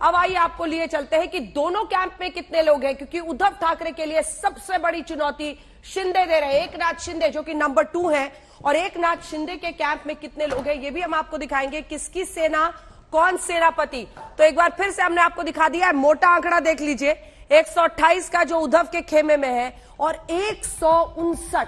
अब आइए आपको लिए चलते हैं कि दोनों कैंप में कितने लोग हैं, क्योंकि उद्धव ठाकरे के लिए सबसे बड़ी चुनौती शिंदे दे रहे हैं। एकनाथ शिंदे जो कि नंबर 2 हैं, और एकनाथ शिंदे के कैंप में कितने लोग हैं ये भी हम आपको दिखाएंगे। किसकी सेना, कौन सेनापति। तो एक बार फिर से हमने आपको दिखा दिया है, मोटा आंकड़ा देख लीजिए, 128 का जो उद्धव के खेमे में है और 159।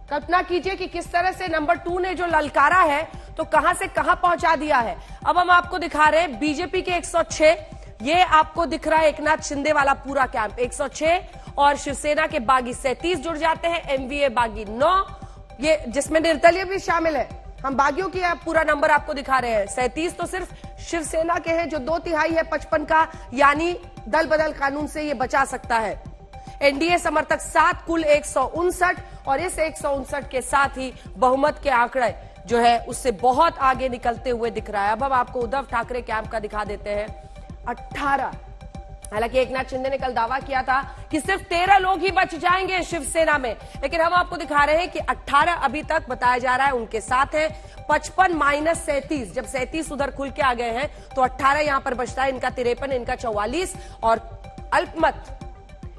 कल्पना कीजिए कि किस तरह से नंबर 2 ने जो ललकारा है तो कहां से कहां पहुंचा दिया है। अब हम आपको दिखा रहे हैं बीजेपी के 106, ये आपको दिख रहा है एकनाथ शिंदे वाला पूरा कैंप 106, और शिवसेना के बागी 37 जुड़ जाते हैं, एमवीए बागी 9, ये जिसमें निर्दलीय भी शामिल है। हम बागियों की पूरा नंबर आपको दिखा रहे हैं। 37 तो सिर्फ शिवसेना के हैं जो 2/3 है 55 का, यानी दल बदल कानून से ये बचा सकता है। एनडीए समर्थक 7, कुल 159, और इस 159 के साथ ही बहुमत के आंकड़े जो है उससे बहुत आगे निकलते हुए दिख रहा है। अब हम आपको उद्धव ठाकरे कैंप का दिखा देते हैं, 18। हालांकि एकनाथ शिंदे ने कल दावा किया था कि सिर्फ 13 लोग ही बच जाएंगे शिवसेना में, लेकिन हम आपको दिखा रहे हैं कि 18 अभी तक बताया जा रहा है उनके साथ है। 55 माइनस 37, जब 37 उधर खुल के आ गए हैं तो 18 यहां पर बचता है। इनका 53, इनका 44, और अल्पमत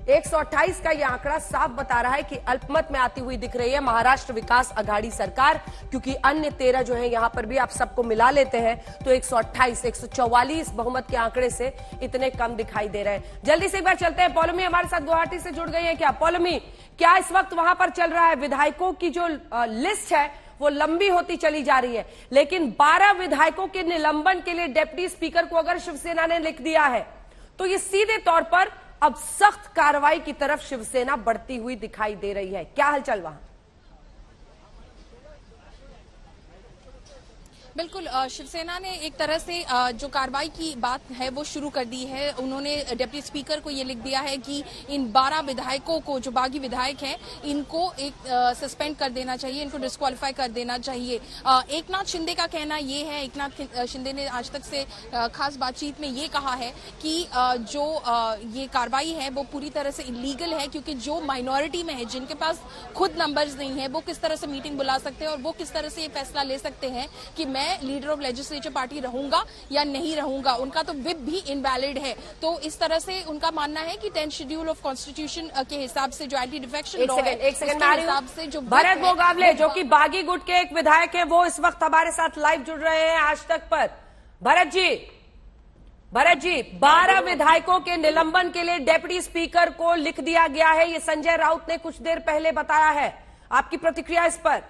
128 का यह आंकड़ा साफ बता रहा है कि अल्पमत में आती हुई दिख रही है महाराष्ट्र विकास अघाड़ी सरकार, क्योंकि अन्य 13 जो है यहां पर भी आप सबको मिला लेते हैं तो 128, 144 बहुमत के आंकड़े से इतने कम दिखाई दे रहे हैं। जल्दी से एक बार चलते हैं, पौलमी हमारे साथ गुवाहाटी से जुड़ गई है। क्या पौलमी, क्या इस वक्त वहां पर चल रहा है? विधायकों की जो लिस्ट है वो लंबी होती चली जा रही है, लेकिन 12 विधायकों के निलंबन के लिए डिप्टी स्पीकर को अगर शिवसेना ने लिख दिया है तो ये सीधे तौर पर अब सख्त कार्रवाई की तरफ शिवसेना बढ़ती हुई दिखाई दे रही है। क्या हालचाल वहां? बिल्कुल, शिवसेना ने एक तरह से जो कार्रवाई की बात है वो शुरू कर दी है। उन्होंने डिप्टी स्पीकर को ये लिख दिया है कि इन 12 विधायकों को, जो बागी विधायक हैं, इनको एक सस्पेंड कर देना चाहिए, इनको डिस्क्वालीफाई कर देना चाहिए। एकनाथ शिंदे का कहना ये है, एकनाथ शिंदे ने आज तक से खास बातचीत में ये कहा है कि जो ये कार्रवाई है वो पूरी तरह से इलीगल है, क्योंकि जो माइनॉरिटी में है, जिनके पास खुद नंबर्स नहीं है, वो किस तरह से मीटिंग बुला सकते हैं और वो किस तरह से ये फैसला ले सकते हैं कि मैं लीडर ऑफ लेजिस्लेचर पार्टी रहूंगा या नहीं रहूंगा। उनका तो विप भी इनवैलिड है। तो इस तरह से उनका मानना है कि 10th शेड्यूल ऑफ कॉन्स्टिट्यूशन के हिसाब से जो एंटी डिफेक्शन लॉ है, उसके हिसाब से जो भरत मोगावले जो कि बागी गुट के एक विधायक है, वो इस वक्त हमारे साथ लाइव जुड़ रहे हैं आज तक पर। भरत जी, 12 विधायकों के निलंबन के लिए डिप्टी स्पीकर को लिख दिया गया है, ये संजय राउत ने कुछ देर पहले बताया है। आपकी प्रतिक्रिया इस पर?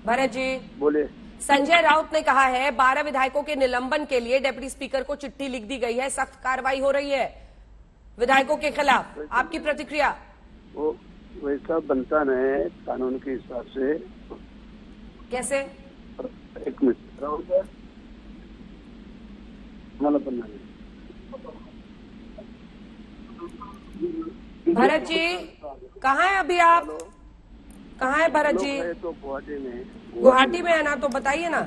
भरत जी बोलिए। संजय राउत ने कहा है 12 विधायकों के निलंबन के लिए डिप्टी स्पीकर को चिट्ठी लिख दी गई है, सख्त कार्रवाई हो रही है विधायकों के खिलाफ। आपकी प्रतिक्रिया? वो वैसा बनता नहीं कानून के हिसाब से। कैसे? एक मिनट, मतलब बनना नहीं। भरत जी कहाँ है अभी आप? कहाँ है भरत जी? तो गुवाहाटी में है ना, तो बताइए ना।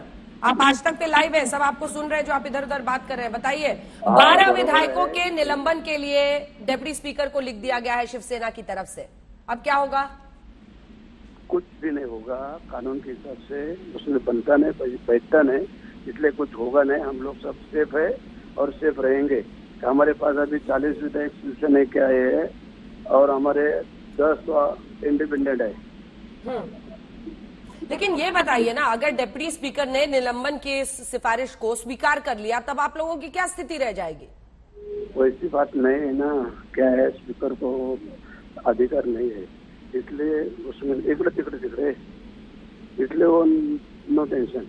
आप आज तक पे लाइव है, सब आपको सुन रहे हैं जो आप इधर उधर बात कर रहे हैं। बताइए, 12 विधायकों के निलंबन के लिए डिप्टी स्पीकर को लिख दिया गया है शिवसेना की तरफ से, अब क्या होगा? कुछ भी नहीं होगा कानून के हिसाब से, उसमें बनता नहीं, बैठता नहीं, इसलिए कुछ होगा नहीं। हम लोग सब सेफ है और सेफ रहेंगे। हमारे पास अभी 40 विधायक शिवसेना के आए हैं और हमारे 10 इंडिपेंडेंट है। लेकिन ये बताइए ना, अगर डिप्टी स्पीकर ने निलंबन की इस सिफारिश को स्वीकार कर लिया तब आप लोगों की क्या स्थिति रह जाएगी? वैसी बात नहीं है ना, क्या है, स्पीकर को अधिकार नहीं है, इसलिए उसमें इकड़े तिकड़े दिख रहे, इसलिए वो नो टेंशन।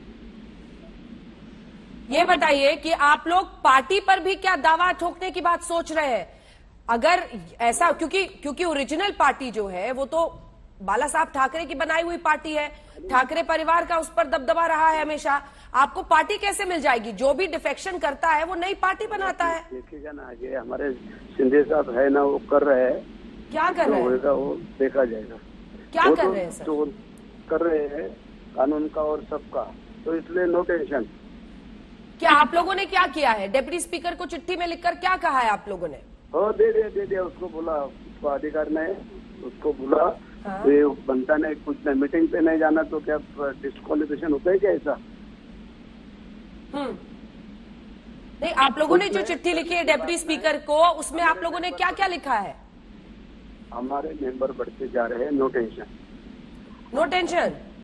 ये बताइए कि आप लोग पार्टी पर भी क्या दावा ठोकने की बात सोच रहे हैं? अगर ऐसा, क्योंकि ओरिजिनल पार्टी जो है वो तो बाला साहब ठाकरे की बनाई हुई पार्टी है, ठाकरे परिवार का उस पर दबदबा रहा है हमेशा। आपको पार्टी कैसे मिल जाएगी? जो भी डिफेक्शन करता है वो नई पार्टी बनाता है। देखिएगा ना, आगे हमारे शिंदे साहब है ना, वो कर रहे हैं। क्या कर रहे हैं? वो देखा जाएगा। क्या कर रहे हैं सर? जो कर रहे हैं कानून का और सबका, तो इसलिए नो टेंशन। क्या आप लोगों ने क्या किया है? डिप्टी स्पीकर को चिट्ठी में लिखकर क्या कहा है आप लोगों ने? दे दिया, उसको बोला, उसको अधिकार नहीं, उसको बोला हाँ। तो ये बनता नहीं, कुछ नहीं, मीटिंग पे नहीं जाना तो क्या डिस्क्वालिफिकेशन होता है क्या ऐसा? नहीं, आप लोगों ने जो चिट्ठी लिखी है डेप्यूटी स्पीकर को, उसमें आप लोगों ने क्या क्या लिखा है? हमारे मेंबर बढ़ते जा रहे हैं, नो टेंशन। No tension.